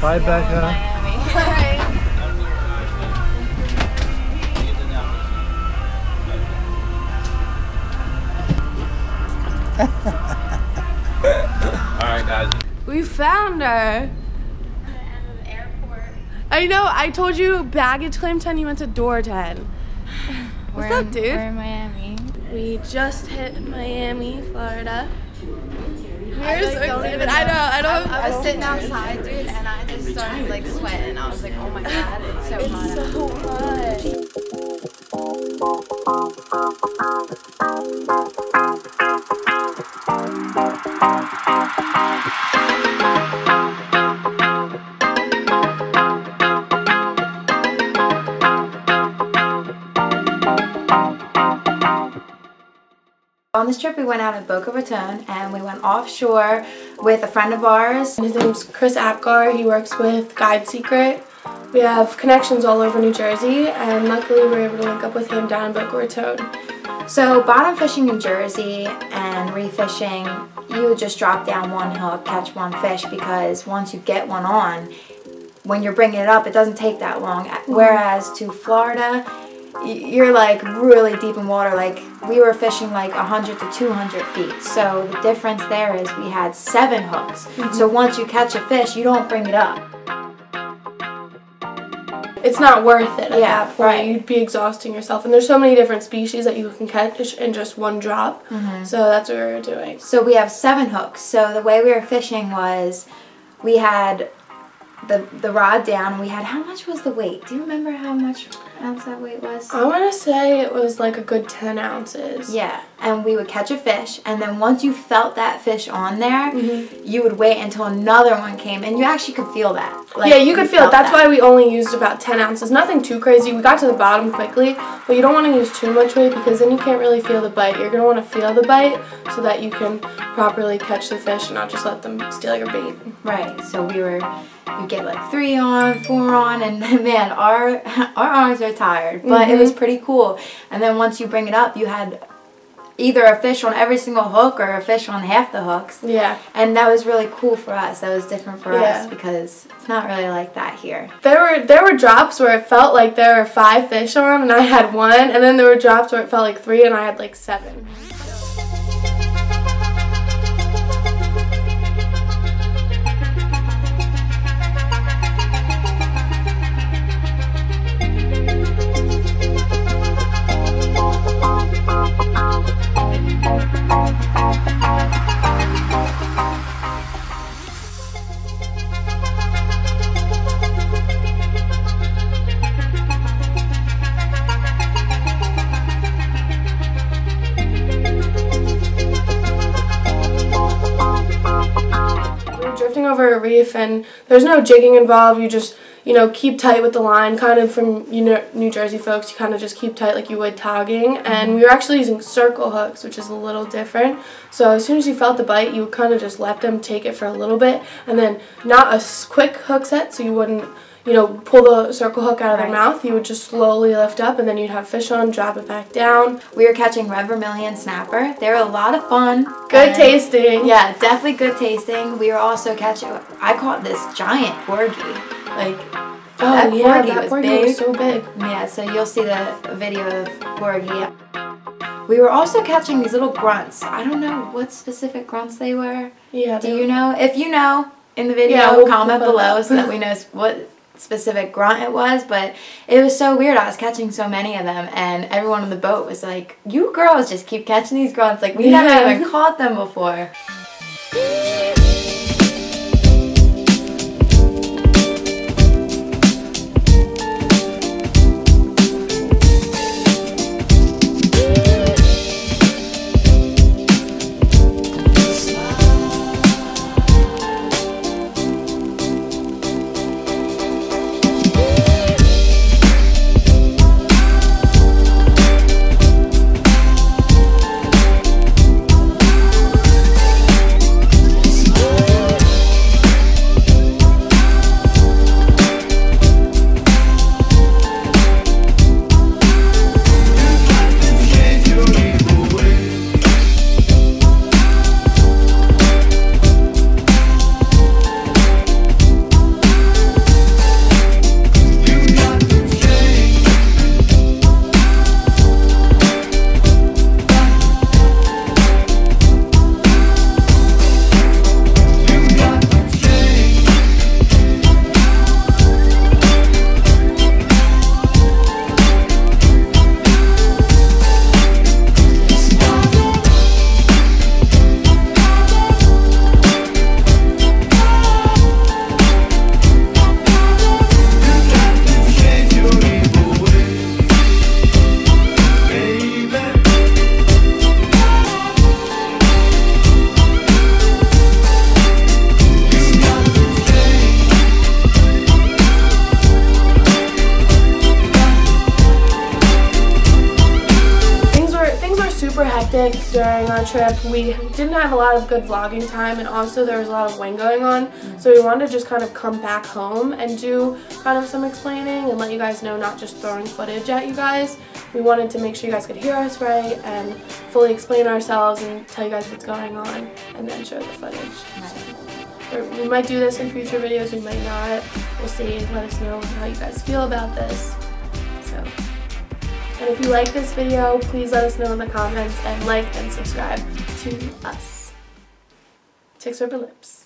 Bye, Becca. Bye. Alright, guys. We found her. I know, I told you baggage claim 10, you went to door 10. What's up, dude? We're in Miami. We just hit Miami, Florida. I We're so excited. I know. I was sitting outside, dude, and I just started like sweating. I was like, oh my god, it's so hot. It's so hot. On this trip, we went out at Boca Raton and we went offshore with a friend of ours. His name's Chris Apgar. He works with Guide Secret. We have connections all over New Jersey, and luckily we were able to link up with him down in Boca Raton. So bottom fishing in Jersey and refishing, you would just drop down one hook, catch one fish, because once you get one on, when you're bringing it up, it doesn't take that long. Whereas to Florida, you're like really deep in water. Like we were fishing like 100 to 200 feet. So the difference there is we had 7 hooks. So once you catch a fish, you don't bring it up. It's not worth it at that point. Right. You'd be exhausting yourself. And there's so many different species that you can catch in just one drop. So that's what we were doing. So we have 7 hooks. So the way we were fishing was we had the rod down, and we had, how much was the weight? Do you remember how much ounce that weight was? I want to say it was like a good 10 ounces. Yeah, and we would catch a fish, and then once you felt that fish on there, you would wait until another one came, and you actually could feel that. Like, yeah, you could feel it. That's why we only used about 10 ounces. Nothing too crazy. We got to the bottom quickly, but you don't want to use too much weight because then you can't really feel the bite. You're going to want to feel the bite so that you can properly catch the fish and not just let them steal your bait. Right, so you get like 3 on, 4 on, and man, our arms are tired, but it was pretty cool. And then once you bring it up, you had either a fish on every single hook or a fish on half the hooks. Yeah. And that was really cool for us. That was different for us because it's not really like that here. There were drops where it felt like there were 5 fish on and I had 1, and then there were drops where it felt like 3 and I had like 7. Over a reef, and there's no jigging involved. You just, keep tight with the line, kind of from New Jersey folks. You kind of just keep tight like you would togging, and we were actually using circle hooks, which is a little different. So as soon as you felt the bite, you would kind of just let them take it for a little bit, and then not a quick hook set, so you wouldn't pull the circle hook out of their mouth. You would just slowly lift up, and then you'd have fish on, drop it back down. We were catching red vermilion snapper. They were a lot of fun. Good tasting. Yeah, definitely good tasting. We were also catching, I caught this giant porgy. Like, that porgy was so big. Yeah, so you'll see the video of porgy. We were also catching these little grunts. I don't know what specific grunts they were. Yeah. Do you know? If you know, in the video, comment below so that we know what specific grunt it was, but it was so weird. I was catching so many of them, and everyone on the boat was like, you girls just keep catching these grunts, like we never even caught them before. our trip. We didn't have a lot of good vlogging time, and also there was a lot of wind going on, so we wanted to just kind of come back home and do kind of some explaining and let you guys know, not just throwing footage at you guys. We wanted to make sure you guys could hear us right and fully explain ourselves and tell you guys what's going on and then show the footage. Right. We might do this in future videos, we might not. We'll see. Let us know how you guys feel about this. And if you like this video, please let us know in the comments and like and subscribe to us. Chicks Rippin' Lips.